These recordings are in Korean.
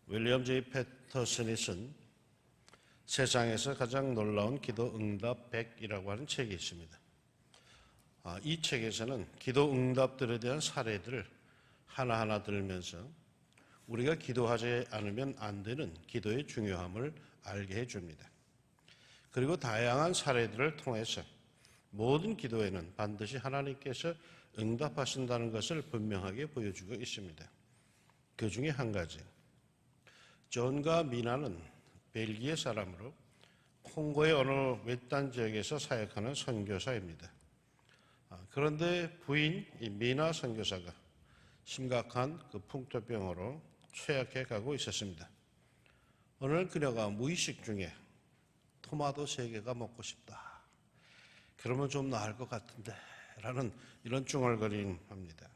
윌리엄 J. 패터슨이 쓴 세상에서 가장 놀라운 기도 응답 100이라고 하는 책이 있습니다. 이 책에서는 기도 응답들에 대한 사례들을 하나하나 들으면서 우리가 기도하지 않으면 안 되는 기도의 중요함을 알게 해줍니다. 그리고 다양한 사례들을 통해서 모든 기도에는 반드시 하나님께서 응답하신다는 것을 분명하게 보여주고 있습니다. 그 중에 한 가지, 존과 미나는 벨기에 사람으로 콩고의 어느 외딴 지역에서 사역하는 선교사입니다. 그런데 부인 미나 선교사가 심각한 그 풍토병으로 최악해 가고 있었습니다. 어느 날 그녀가 무의식 중에 토마토 3개가 먹고 싶다. 그러면 좀 나을 것 같은데 라는 이런 중얼거림을 합니다.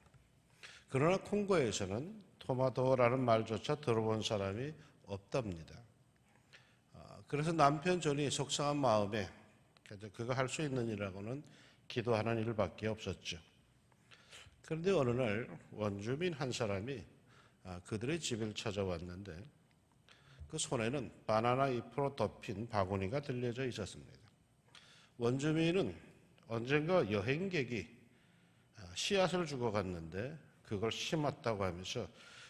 그러나 콩고에서는 토마토라는 말조차 들어본 사람이 없답니다. 그래서 남편 존이 속상한 마음에 그가 할 수 있는 일이라고는 기도하는 일밖에 없었죠. 그런데 어느 날 원주민 한 사람이 그들의 집을 찾아왔는데 그 손에는 바나나 잎으로 덮인 바구니가 들려져 있었습니다. 원주민은 언젠가 여행객이 씨앗을 주고 갔는데 그걸 심었다고 하면서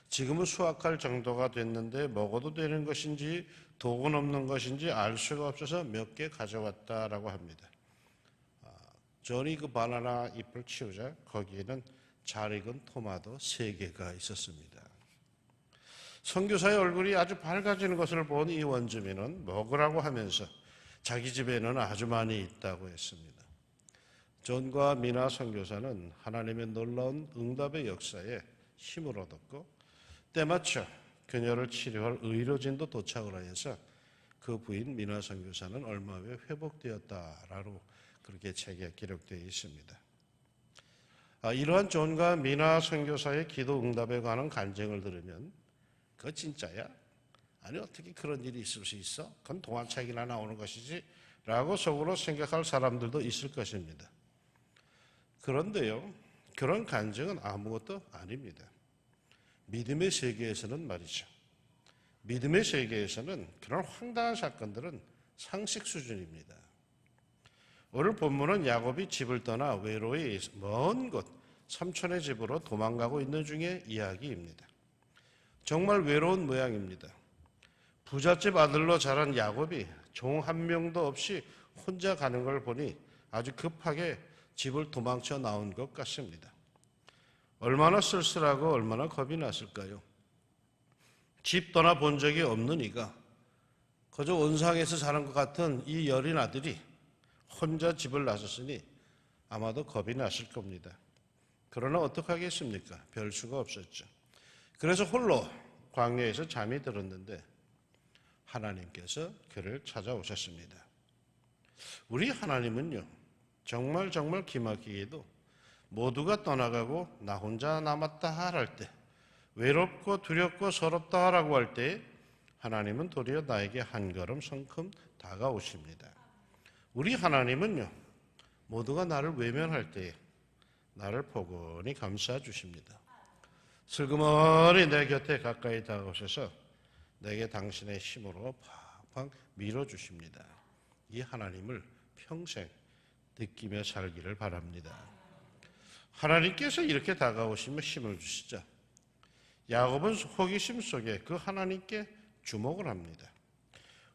지금은 수확할 정도가 됐는데 먹어도 되는 것인지 독은 없는 것인지 알 수가 없어서 몇 개 가져왔다라고 합니다. 존이 그 바나나 잎을 치우자 거기에는 잘 익은 토마토 3개가 있었습니다. 선교사의 얼굴이 아주 밝아지는 것을 본 이 원주민은 먹으라고 하면서 자기 집에는 아주 많이 있다고 했습니다. 존과 미나 선교사는 하나님의 놀라운 응답의 역사에 힘을 얻었고 때마쳐 그녀를 치료할 의료진도 도착을 하여서 그 부인 미나 선교사는 얼마 후에 회복되었다라고 그렇게 책에 기록되어 있습니다. 이러한 존과 미나 선교사의 기도 응답에 관한 간증을 들으면 그거 진짜야? 아니 어떻게 그런 일이 있을 수 있어? 그건 동화책이나 나오는 것이지 라고 속으로 생각할 사람들도 있을 것입니다. 그런데요, 그런 간증은 아무것도 아닙니다. 믿음의 세계에서는 말이죠. 믿음의 세계에서는 그런 황당한 사건들은 상식 수준입니다. 오늘 본문은 야곱이 집을 떠나 외로이 먼 곳 삼촌의 집으로 도망가고 있는 중에 이야기입니다. 정말 외로운 모양입니다. 부잣집 아들로 자란 야곱이 종 한 명도 없이 혼자 가는 걸 보니 아주 급하게 집을 도망쳐 나온 것 같습니다. 얼마나 쓸쓸하고 얼마나 겁이 났을까요? 집 떠나 본 적이 없는 이가 그저 온상에서 자란 것 같은 이 여린 아들이 혼자 집을 나섰으니 아마도 겁이 났을 겁니다. 그러나 어떡하겠습니까? 별 수가 없었죠. 그래서 홀로 광야에서 잠이 들었는데 하나님께서 그를 찾아오셨습니다. 우리 하나님은요, 정말 기막히게도 모두가 떠나가고 나 혼자 남았다 할 때, 외롭고 두렵고 서럽다 라고 할 때 하나님은 도리어 나에게 한 걸음 성큼 다가오십니다. 우리 하나님은요, 모두가 나를 외면할 때에 나를 포근히 감싸 주십니다. 슬그머니 내 곁에 가까이 다가오셔서 내게 당신의 힘으로 팍팍 밀어주십니다. 이 하나님을 평생 느끼며 살기를 바랍니다. 하나님께서 이렇게 다가오시며 힘을 주시자 야곱은 호기심 속에 그 하나님께 주목을 합니다.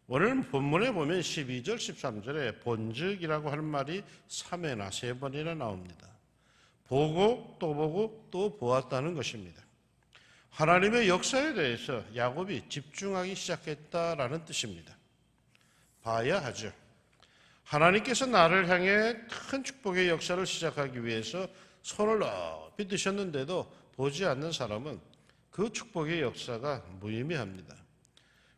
오늘 본문에 보면 12절, 13절에 본즉이라고 하는 말이 3회나 3번이나 나옵니다. 보고 또 보았다는 것입니다. 하나님의 역사에 대해서 야곱이 집중하기 시작했다라는 뜻입니다. 봐야 하죠. 하나님께서 나를 향해 큰 축복의 역사를 시작하기 위해서 손을 높이 드셨는데도 보지 않는 사람은 그 축복의 역사가 무의미합니다.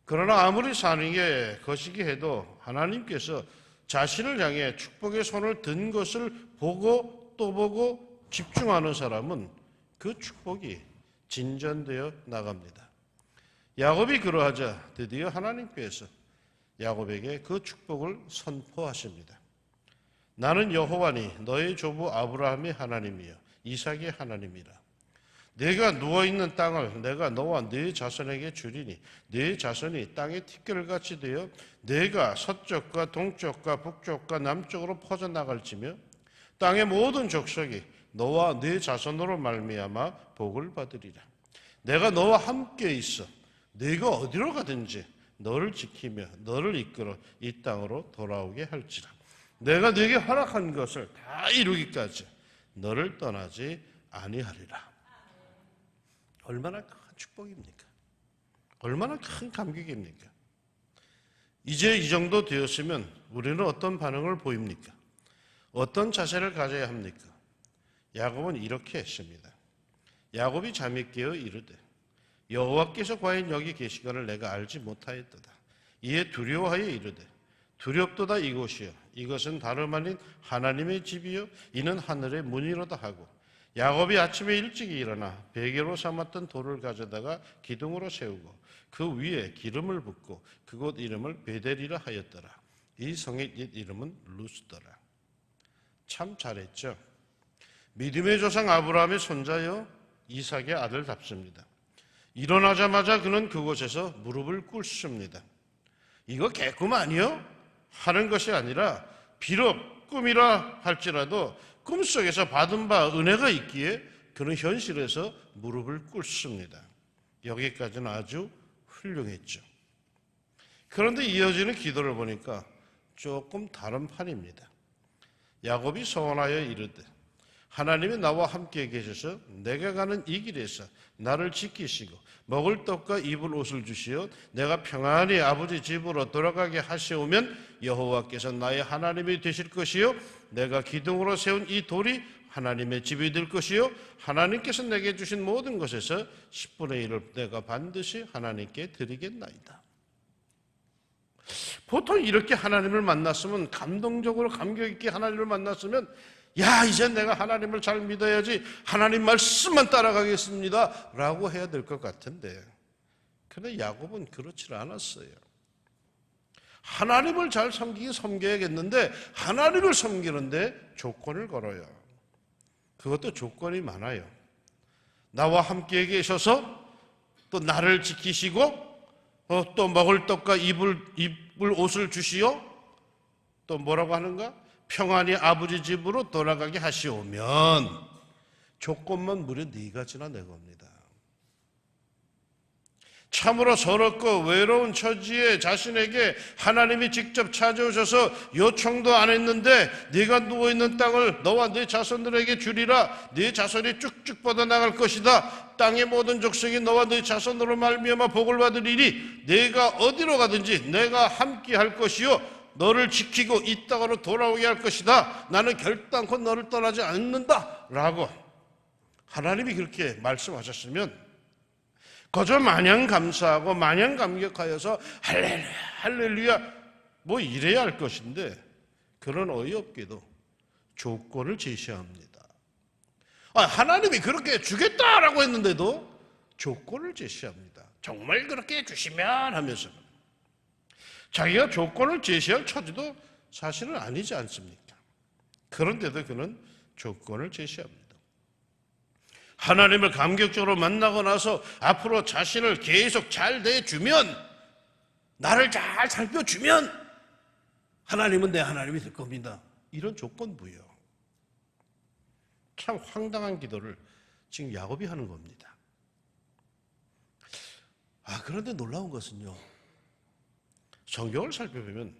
그러나 아무리 사는 게 거시기 해도 하나님께서 자신을 향해 축복의 손을 든 것을 보고 또 보고 집중하는 사람은 그 축복이 진전되어 나갑니다. 야곱이 그러하자 드디어 하나님께서 야곱에게 그 축복을 선포하십니다. 나는 여호와니 너의 조부 아브라함의 하나님이여 이삭의 하나님이라. 내가 누워있는 땅을 내가 너와 네 자손에게 주리니 네 자손이 땅의 티끌같이 되어 내가 서쪽과 동쪽과 북쪽과 남쪽으로 퍼져나갈지며 땅의 모든 족속이 너와 네 자손으로 말미암아 복을 받으리라. 내가 너와 함께 있어 네가 어디로 가든지 너를 지키며 너를 이끌어 이 땅으로 돌아오게 할지라. 내가 네게 허락한 것을 다 이루기까지 너를 떠나지 아니하리라. 얼마나 큰 축복입니까? 얼마나 큰 감격입니까? 이제 이 정도 되었으면 우리는 어떤 반응을 보입니까? 어떤 자세를 가져야 합니까? 야곱은 이렇게 했습니다. 야곱이 잠이 깨어 이르되 여호와께서 과연 여기 계시거를 내가 알지 못하였도다. 이에 두려워하여 이르되 두렵도다 이곳이여 이것은 다름 아닌 하나님의 집이요 이는 하늘의 문이로다 하고 야곱이 아침에 일찍 일어나 베개로 삼았던 돌을 가져다가 기둥으로 세우고 그 위에 기름을 붓고 그곳 이름을 베델이라 하였더라. 이 성의 옛 이름은 루스더라. 참 잘했죠. 믿음의 조상 아브라함의 손자여 이삭의 아들답습니다. 일어나자마자 그는 그곳에서 무릎을 꿇습니다. 이거 개꿈 아니요? 하는 것이 아니라 비록 꿈이라 할지라도 꿈속에서 받은 바 은혜가 있기에 그는 현실에서 무릎을 꿇습니다. 여기까지는 아주 훌륭했죠. 그런데 이어지는 기도를 보니까 조금 다른 판입니다. 야곱이 소원하여 이르되 하나님이 나와 함께 계셔서 내가 가는 이 길에서 나를 지키시고 먹을 떡과 입을 옷을 주시어 내가 평안히 아버지 집으로 돌아가게 하시오면 여호와께서 나의 하나님이 되실 것이요 내가 기둥으로 세운 이 돌이 하나님의 집이 될 것이요 하나님께서 내게 주신 모든 것에서 10분의 1을 내가 반드시 하나님께 드리겠나이다. 보통 이렇게 하나님을 만났으면 감동적으로 감격 있게 하나님을 만났으면 야 이제 내가 하나님을 잘 믿어야지 하나님 말씀만 따라가겠습니다 라고 해야 될 것 같은데 그런데 야곱은 그렇지 않았어요. 하나님을 잘 섬겨야겠는데 하나님을 섬기는데 조건을 걸어요. 그것도 조건이 많아요. 나와 함께 계셔서 또 나를 지키시고 또 먹을 떡과 입을 옷을 주시오 또 뭐라고 하는가? 평안히 아버지 집으로 돌아가게 하시오면 조건만 무려 4가지나 내겁니다. 참으로 서럽고 외로운 처지에 자신에게 하나님이 직접 찾아오셔서 요청도 안 했는데 네가 누워있는 땅을 너와 네 자손들에게 주리라. 네 자손이 쭉쭉 뻗어나갈 것이다. 땅의 모든 족속이 너와 네 자손으로 말미암아 복을 받으리니 네가 어디로 가든지 내가 함께 할 것이요 너를 지키고 이 땅으로 돌아오게 할 것이다. 나는 결단코 너를 떠나지 않는다 라고 하나님이 그렇게 말씀하셨으면 거저 마냥 감사하고 마냥 감격하여서 할렐루야 할렐루야 뭐 이래야 할 것인데 그런 어이없게도 조건을 제시합니다. 하나님이 그렇게 주겠다라고 했는데도 조건을 제시합니다. 정말 그렇게 해주시면 하면서 자기가 조건을 제시할 처지도 사실은 아니지 않습니까? 그런데도 그는 조건을 제시합니다. 하나님을 감격적으로 만나고 나서 앞으로 자신을 계속 잘 대해주면 나를 잘 살펴주면 하나님은 내 하나님이 될 겁니다. 이런 조건부여. 참 황당한 기도를 지금 야곱이 하는 겁니다. 그런데 놀라운 것은요. 성경을 살펴보면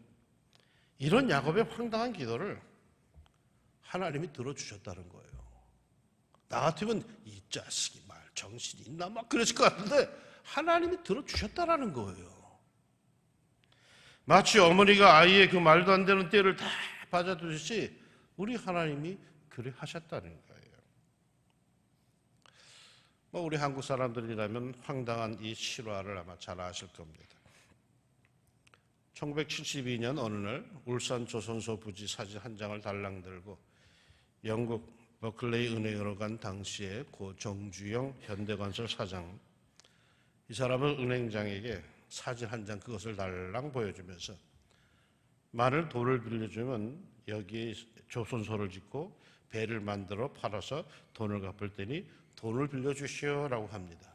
이런 야곱의 황당한 기도를 하나님이 들어주셨다는 거예요. 나 같으면 이 자식이 말 정신이 있나 막 그랬을 것 같은데 하나님이 들어주셨다라는 거예요. 마치 어머니가 아이의 그 말도 안 되는 때를 다 받아두듯이 우리 하나님이 그래 하셨다는 거예요. 우리 한국 사람들이라면 황당한 이 실화를 아마 잘 아실 겁니다. 1972년 어느 날 울산 조선소 부지 사진 한 장을 달랑 들고 영국 버클레이 은행으로 간 당시에 고 정주영 현대건설 사장, 이 사람은 은행장에게 사진 한 장 그것을 달랑 보여주면서 많은 돈을 빌려주면 여기에 조선소를 짓고 배를 만들어 팔아서 돈을 갚을 테니 돈을 빌려주시오라고 합니다.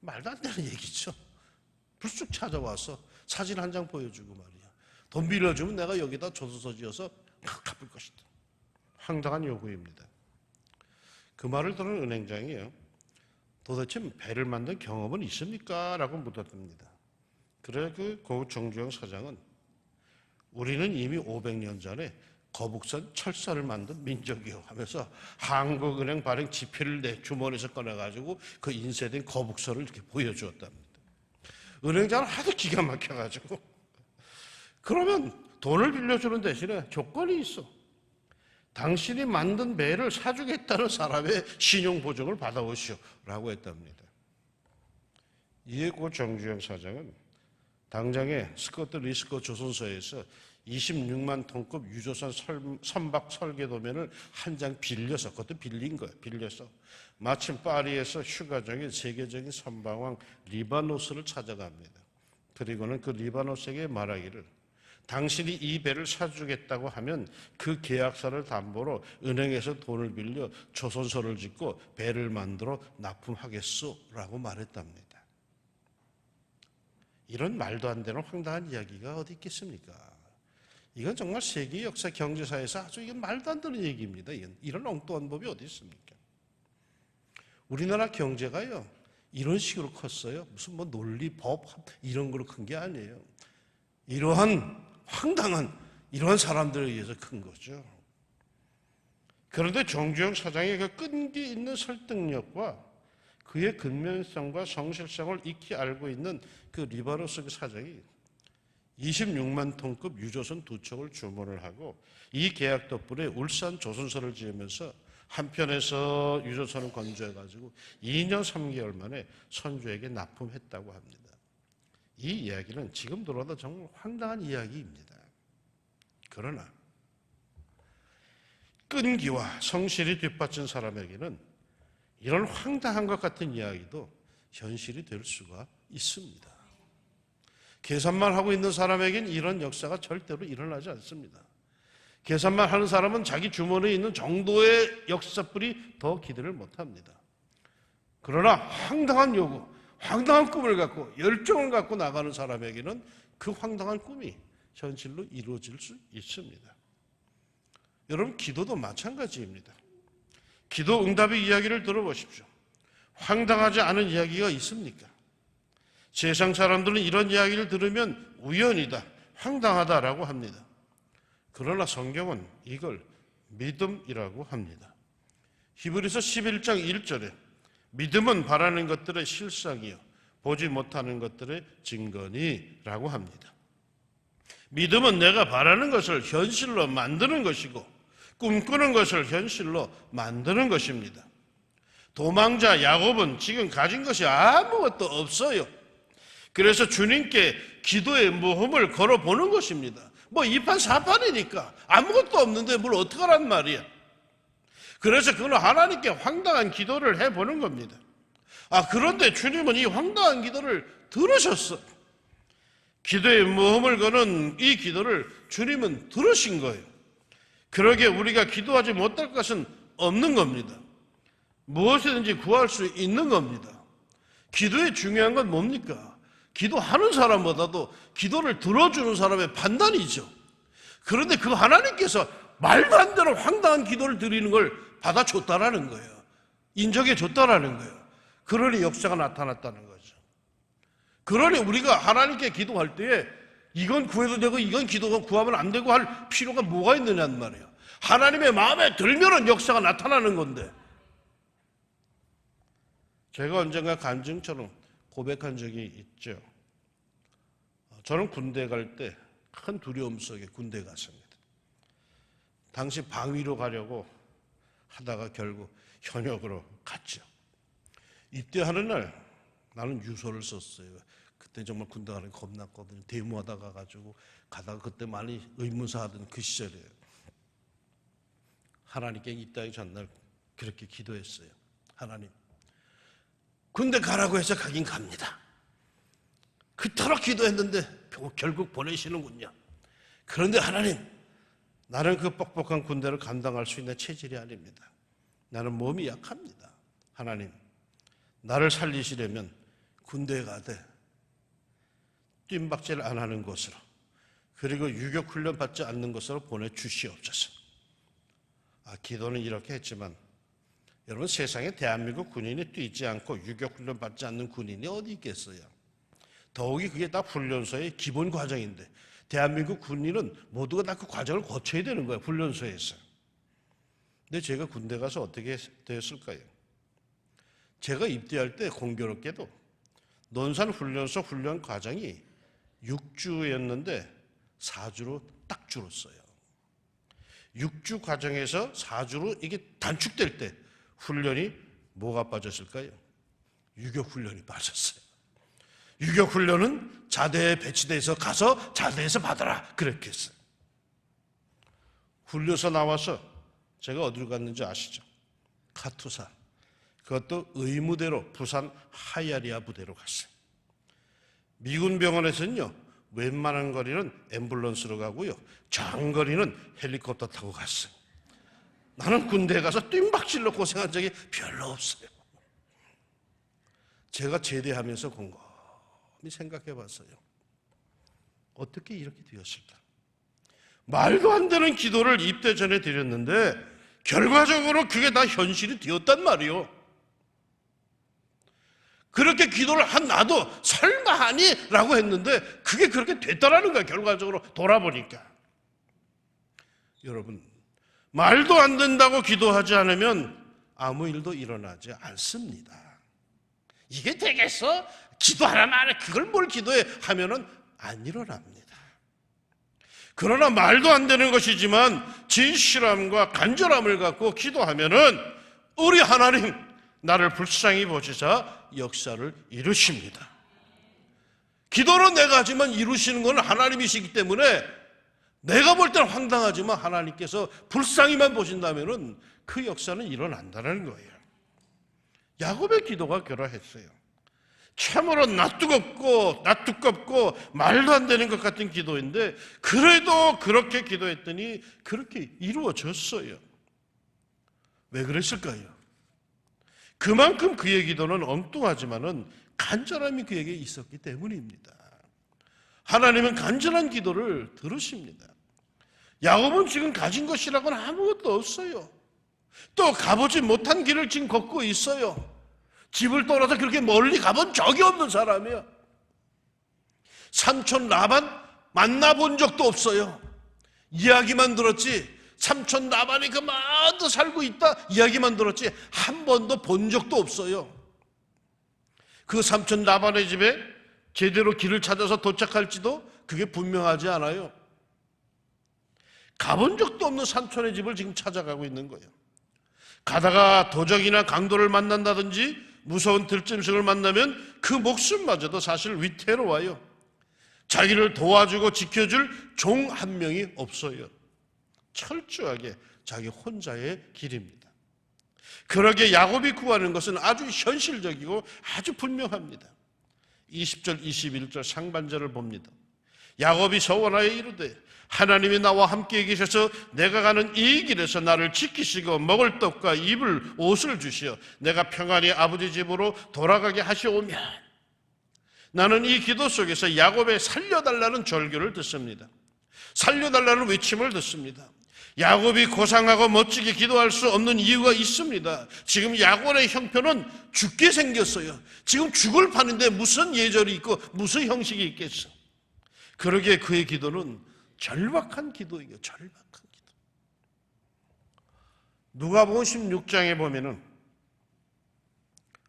말도 안 되는 얘기죠. 불쑥 찾아와서 사진 한 장 보여주고 말이야. 돈 빌려주면 내가 여기다 조서서 지어서 갚을 것이다. 황당한 요구입니다. 그 말을 들은 은행장이요, 도대체 배를 만든 경험은 있습니까? 라고 묻었답니다. 그래 고 정주영 사장은 우리는 이미 500년 전에 거북선 철사를 만든 민족이요 하면서 한국은행 발행 지폐를 내 주머니에서 꺼내가지고 그 인쇄된 거북선을 이렇게 보여주었답니다. 은행장은 하도 기가 막혀가지고, 그러면 돈을 빌려주는 대신에 조건이 있어. 당신이 만든 배를 사주겠다는 사람의 신용보증을 받아오시오 라고 했답니다. 이에 고 정주영 사장은 당장에 스코트 리스코 조선소에서 26만 톤급 유조선 선박 설계도면을 한 장 빌려서, 그것도 빌린 거예요. 빌려서 마침 파리에서 휴가 중인 세계적인 선박왕 리바노스를 찾아갑니다. 그리고는 그 리바노스에게 말하기를 당신이 이 배를 사주겠다고 하면 그 계약서를 담보로 은행에서 돈을 빌려 조선소를 짓고 배를 만들어 납품하겠소라고 말했답니다. 이런 말도 안 되는 황당한 이야기가 어디 있겠습니까? 이건 정말 세계 역사 경제사에서 아주 이건 말도 안 되는 얘기입니다. 이런 엉뚱한 법이 어디 있습니까? 우리나라 경제가요, 이런 식으로 컸어요. 무슨 뭐 논리, 법 이런 걸로 큰 게 아니에요. 이러한 황당한 이러한 사람들에 의해서 큰 거죠. 그런데 정주영 사장의 그 끈기 있는 설득력과 그의 근면성과 성실성을 익히 알고 있는 그 리바노스 사장이 26만 톤급 유조선 2척을 주문을 하고 이 계약 덕분에 울산 조선소를 지으면서 한편에서 유조선을 건조해가지고 2년 3개월 만에 선조에게 납품했다고 합니다. 이 이야기는 지금 들어도 정말 황당한 이야기입니다. 그러나 끈기와 성실이 뒷받친 사람에게는 이런 황당한 것 같은 이야기도 현실이 될 수가 있습니다. 계산만 하고 있는 사람에겐 이런 역사가 절대로 일어나지 않습니다. 계산만 하는 사람은 자기 주머니에 있는 정도의 역사뿐이 더 기대를 못합니다. 그러나 황당한 요구, 황당한 꿈을 갖고 열정을 갖고 나가는 사람에게는 그 황당한 꿈이 현실로 이루어질 수 있습니다. 여러분, 기도도 마찬가지입니다. 기도 응답의 이야기를 들어보십시오. 황당하지 않은 이야기가 있습니까? 세상 사람들은 이런 이야기를 들으면 우연이다, 황당하다라고 합니다. 그러나 성경은 이걸 믿음이라고 합니다. 히브리서 11장 1절에 믿음은 바라는 것들의 실상이요 보지 못하는 것들의 증거니라고 합니다. 믿음은 내가 바라는 것을 현실로 만드는 것이고 꿈꾸는 것을 현실로 만드는 것입니다. 도망자 야곱은 지금 가진 것이 아무것도 없어요. 그래서 주님께 기도의 모험을 걸어보는 것입니다. 뭐 2판 4판이니까 아무것도 없는데 뭘 어떡하란 말이야. 그래서 그는 하나님께 황당한 기도를 해보는 겁니다. 그런데 주님은 이 황당한 기도를 들으셨어. 기도의 모험을 거는 이 기도를 주님은 들으신 거예요. 그러기에 우리가 기도하지 못할 것은 없는 겁니다. 무엇이든지 구할 수 있는 겁니다. 기도의 중요한 건 뭡니까? 기도하는 사람보다도 기도를 들어주는 사람의 판단이죠. 그런데 그 하나님께서 말도 안 되는 황당한 기도를 드리는 걸 받아줬다라는 거예요. 인정해줬다라는 거예요. 그러니 역사가 나타났다는 거죠. 그러니 우리가 하나님께 기도할 때에 이건 구해도 되고 이건 기도가 구하면 안 되고 할 필요가 뭐가 있느냐는 말이에요. 하나님의 마음에 들면은 역사가 나타나는 건데. 제가 언젠가 간증처럼 고백한 적이 있죠. 저는 군대 갈 때 큰 두려움 속에 군대 갔습니다. 당시 방위로 가려고 하다가 결국 현역으로 갔죠. 입대하는 날 나는 유서를 썼어요. 그때 정말 군대 가는 게 겁났거든요. 대모하다 가가지고 가다가 그때 많이 의문사 하던 그 시절이에요. 하나님께 입대하기 전날 그렇게 기도했어요. 하나님, 군대 가라고 해서 가긴 갑니다. 그토록 기도했는데 결국 보내시는군요. 그런데 하나님, 나는 그 뻑뻑한 군대를 감당할 수 있는 체질이 아닙니다. 나는 몸이 약합니다. 하나님, 나를 살리시려면 군대에 가되 뜀박질 안 하는 곳으로, 그리고 유격훈련 받지 않는 곳으로 보내주시옵소서. 기도는 이렇게 했지만 여러분, 세상에 대한민국 군인이 뛰지 않고 유격훈련 받지 않는 군인이 어디 있겠어요? 더욱이 그게 다 훈련소의 기본 과정인데 대한민국 군인은 모두가 다 그 과정을 거쳐야 되는 거예요, 훈련소에서. 근데 제가 군대 가서 어떻게 되었을까요? 제가 입대할 때 공교롭게도 논산훈련소 훈련 과정이 6주였는데 4주로 딱 줄었어요. 6주 과정에서 4주로 이게 단축될 때 훈련이 뭐가 빠졌을까요? 유격훈련이 빠졌어요. 유격훈련은 자대에 배치돼서 가서 자대에서 받아라, 그렇게 했어요. 훈련소 나와서 제가 어디로 갔는지 아시죠? 카투사. 그것도 의무대로 부산 하야리아 부대로 갔어요. 미군 병원에서는요, 웬만한 거리는 앰뷸런스로 가고요, 장거리는 헬리콥터 타고 갔어요. 나는 군대에 가서 뜀박질로 고생한 적이 별로 없어요. 제가 제대하면서 곰곰이 생각해 봤어요. 어떻게 이렇게 되었을까? 말도 안 되는 기도를 입대 전에 드렸는데 결과적으로 그게 다 현실이 되었단 말이요. 그렇게 기도를 한 나도 설마 하니? 라고 했는데 그게 그렇게 됐다라는 거야, 결과적으로 돌아보니까. 여러분, 말도 안 된다고 기도하지 않으면 아무 일도 일어나지 않습니다. 이게 되겠어? 기도하라면 안 해. 그걸 뭘 기도해? 하면은 안 일어납니다. 그러나 말도 안 되는 것이지만 진실함과 간절함을 갖고 기도하면은 우리 하나님, 나를 불쌍히 보시사 역사를 이루십니다. 기도는 내가 하지만 이루시는 건 하나님이시기 때문에 내가 볼 때는 황당하지만 하나님께서 불쌍히만 보신다면은 그 역사는 일어난다는 거예요. 야곱의 기도가 그러했어요. 참으로 낯두껍고 말도 안 되는 것 같은 기도인데 그래도 그렇게 기도했더니 그렇게 이루어졌어요. 왜 그랬을까요? 그만큼 그의 기도는 엉뚱하지만은 간절함이 그에게 있었기 때문입니다. 하나님은 간절한 기도를 들으십니다. 야곱은 지금 가진 것이라고는 아무것도 없어요. 또 가보지 못한 길을 지금 걷고 있어요. 집을 떠나서 그렇게 멀리 가본 적이 없는 사람이에요. 삼촌 라반 만나본 적도 없어요. 이야기만 들었지, 삼촌 라반이 그마저 살고 있다 이야기만 들었지 한 번도 본 적도 없어요. 그 삼촌 라반의 집에 제대로 길을 찾아서 도착할지도 그게 분명하지 않아요. 가본 적도 없는 삼촌의 집을 지금 찾아가고 있는 거예요. 가다가 도적이나 강도를 만난다든지 무서운 들짐승을 만나면 그 목숨마저도 사실 위태로워요. 자기를 도와주고 지켜줄 종 한 명이 없어요. 철저하게 자기 혼자의 길입니다. 그러게 야곱이 구하는 것은 아주 현실적이고 아주 분명합니다. 20절 21절 상반절을 봅니다. 야곱이 서원하여 이르되 하나님이 나와 함께 계셔서 내가 가는 이 길에서 나를 지키시고 먹을 떡과 입을 옷을 주시어 내가 평안히 아버지 집으로 돌아가게 하시오면. 나는 이 기도 속에서 야곱의 살려달라는 절규를 듣습니다. 살려달라는 외침을 듣습니다. 야곱이 고상하고 멋지게 기도할 수 없는 이유가 있습니다. 지금 야곱의 형편은 죽게 생겼어요. 지금 죽을 판인데 무슨 예절이 있고 무슨 형식이 있겠어. 그러기에 그의 기도는 절박한 기도예요. 절박한 기도. 누가복음 16장에 보면은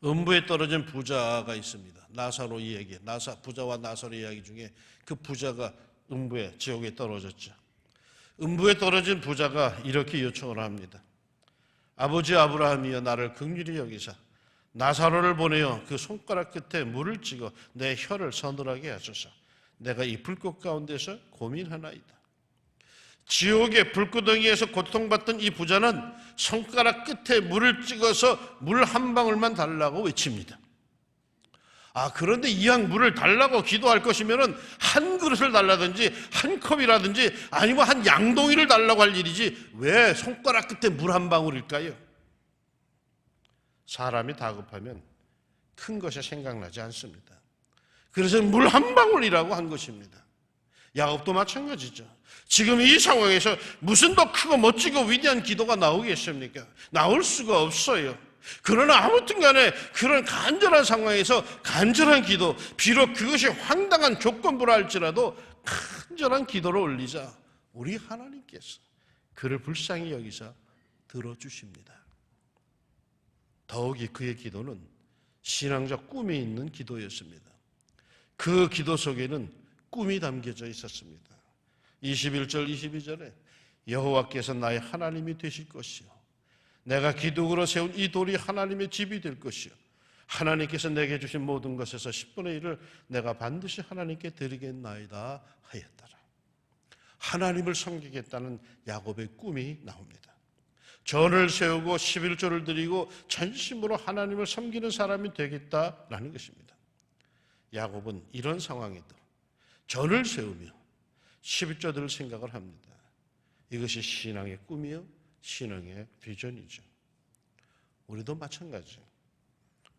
음부에 떨어진 부자가 있습니다. 나사로 이야기, 부자와 나사로 이야기 중에 그 부자가 음부에, 지옥에 떨어졌죠. 음부에 떨어진 부자가 이렇게 요청을 합니다. 아버지 아브라함이여, 나를 긍휼히 여기사 나사로를 보내어 그 손가락 끝에 물을 찍어 내 혀를 서늘하게 하소서. 내가 이 불꽃 가운데서 고민하나이다. 지옥의 불구덩이에서 고통받던 이 부자는 손가락 끝에 물을 찍어서 물 한 방울만 달라고 외칩니다. 그런데 이왕 물을 달라고 기도할 것이면은 한 그릇을 달라든지 한 컵이라든지 아니면 한 양동이를 달라고 할 일이지 왜 손가락 끝에 물 한 방울일까요? 사람이 다급하면 큰 것이 생각나지 않습니다. 그래서 물 한 방울이라고 한 것입니다. 야곱도 마찬가지죠. 지금 이 상황에서 무슨 더 크고 멋지고 위대한 기도가 나오겠습니까? 나올 수가 없어요. 그러나 아무튼 간에 그런 간절한 상황에서 간절한 기도, 비록 그것이 황당한 조건부라 할지라도 간절한 기도를 올리자 우리 하나님께서 그를 불쌍히 여기사 들어주십니다. 더욱이 그의 기도는 신앙적 꿈이 있는 기도였습니다. 그 기도 속에는 꿈이 담겨져 있었습니다. 21절 22절에 여호와께서 나의 하나님이 되실 것이요 내가 기둥으로 세운 이 돌이 하나님의 집이 될 것이요 하나님께서 내게 주신 모든 것에서 10분의 1을 내가 반드시 하나님께 드리겠나이다 하였더라. 하나님을 섬기겠다는 야곱의 꿈이 나옵니다. 전을 세우고 11조를 드리고 전심으로 하나님을 섬기는 사람이 되겠다라는 것입니다. 야곱은 이런 상황에도 전을 세우며 11조들을 생각을 합니다. 이것이 신앙의 꿈이요 신앙의 비전이죠. 우리도 마찬가지죠.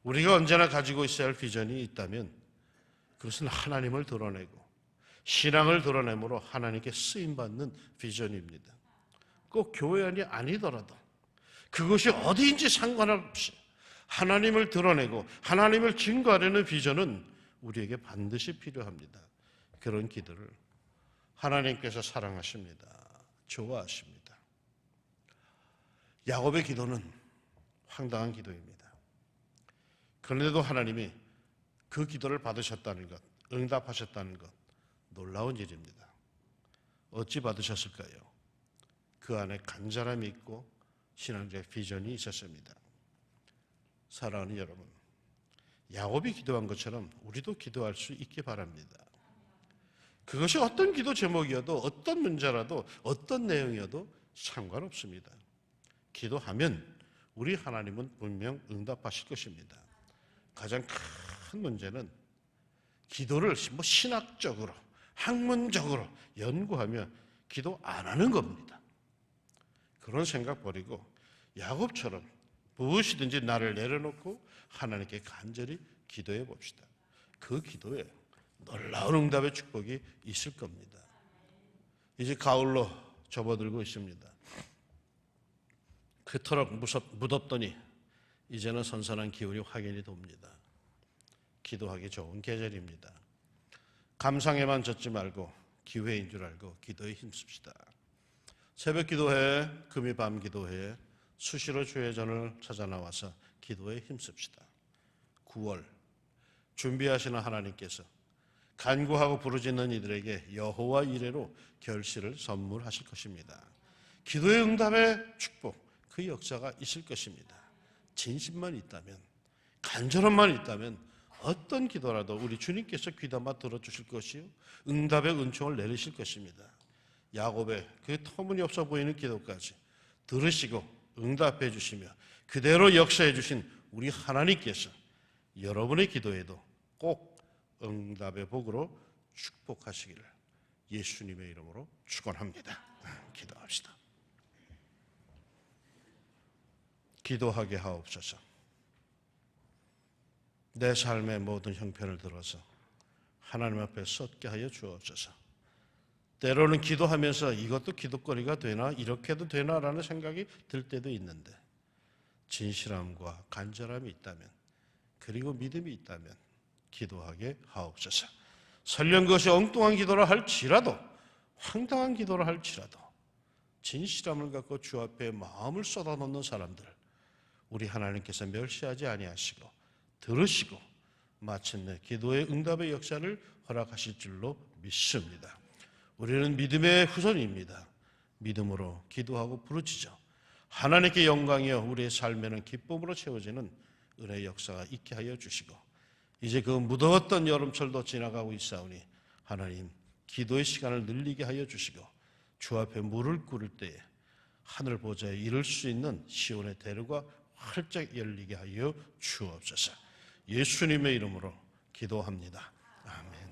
우리가 언제나 가지고 있어야 할 비전이 있다면 그것은 하나님을 드러내고 신앙을 드러내므로 하나님께 쓰임받는 비전입니다. 꼭 교회 안이 아니더라도 그것이 어디인지 상관없이 하나님을 드러내고 하나님을 증거하려는 비전은 우리에게 반드시 필요합니다. 그런 기도를 하나님께서 사랑하십니다. 좋아하십니다. 야곱의 기도는 황당한 기도입니다. 그런데도 하나님이 그 기도를 받으셨다는 것, 응답하셨다는 것, 놀라운 일입니다. 어찌 받으셨을까요? 그 안에 간절함이 있고 신앙적 비전이 있었습니다. 사랑하는 여러분, 야곱이 기도한 것처럼 우리도 기도할 수 있기 바랍니다. 그것이 어떤 기도 제목이어도 어떤 문제라도 어떤 내용이어도 상관없습니다. 기도하면 우리 하나님은 분명 응답하실 것입니다. 가장 큰 문제는 기도를 신학적으로 학문적으로 연구하며 기도 안 하는 겁니다. 그런 생각 버리고 야곱처럼 무엇이든지 나를 내려놓고 하나님께 간절히 기도해 봅시다. 그 기도에 놀라운 응답의 축복이 있을 겁니다. 이제 가을로 접어들고 있습니다. 그토록 무덥더니 이제는 선선한 기운이 확연히 돕니다. 기도하기 좋은 계절입니다. 감상에만 젖지 말고 기회인 줄 알고 기도에 힘씁시다. 새벽 기도회, 금요 밤 기도회에 수시로 주의 전을 찾아 나와서 기도에 힘씁시다. 9월 준비하시는 하나님께서 간구하고 부르짖는 이들에게 여호와 이레로 결실을 선물하실 것입니다. 기도의 응답의 축복, 그 역사가 있을 것입니다. 진심만 있다면, 간절함만 있다면 어떤 기도라도 우리 주님께서 귀담아 들어주실 것이요 응답의 은총을 내리실 것입니다. 야곱의 그 터무니없어 보이는 기도까지 들으시고 응답해 주시며 그대로 역사해 주신 우리 하나님께서 여러분의 기도에도 꼭 응답의 복으로 축복하시기를 예수님의 이름으로 축원합니다. 기도합시다. 기도하게 하옵소서. 내 삶의 모든 형편을 들어서 하나님 앞에 섰게 하여 주옵소서. 때로는 기도하면서 이것도 기도거리가 되나 이렇게도 되나라는 생각이 들 때도 있는데 진실함과 간절함이 있다면 그리고 믿음이 있다면 기도하게 하옵소서. 설령 그것이 엉뚱한 기도라 할지라도 황당한 기도라 할지라도 진실함을 갖고 주 앞에 마음을 쏟아놓는 사람들 우리 하나님께서 멸시하지 아니하시고 들으시고 마침내 기도의 응답의 역사를 허락하실 줄로 믿습니다. 우리는 믿음의 후손입니다. 믿음으로 기도하고 부르짖어 하나님께 영광이여 우리의 삶에는 기쁨으로 채워지는 은혜의 역사가 있게 하여 주시고 이제 그 무더웠던 여름철도 지나가고 있사오니 하나님 기도의 시간을 늘리게 하여 주시고 주 앞에 물을 끓일 때에 하늘 보좌에 이를 수 있는 시온의 대로가 활짝 열리게 하여 주옵소서. 예수님의 이름으로 기도합니다. 아멘.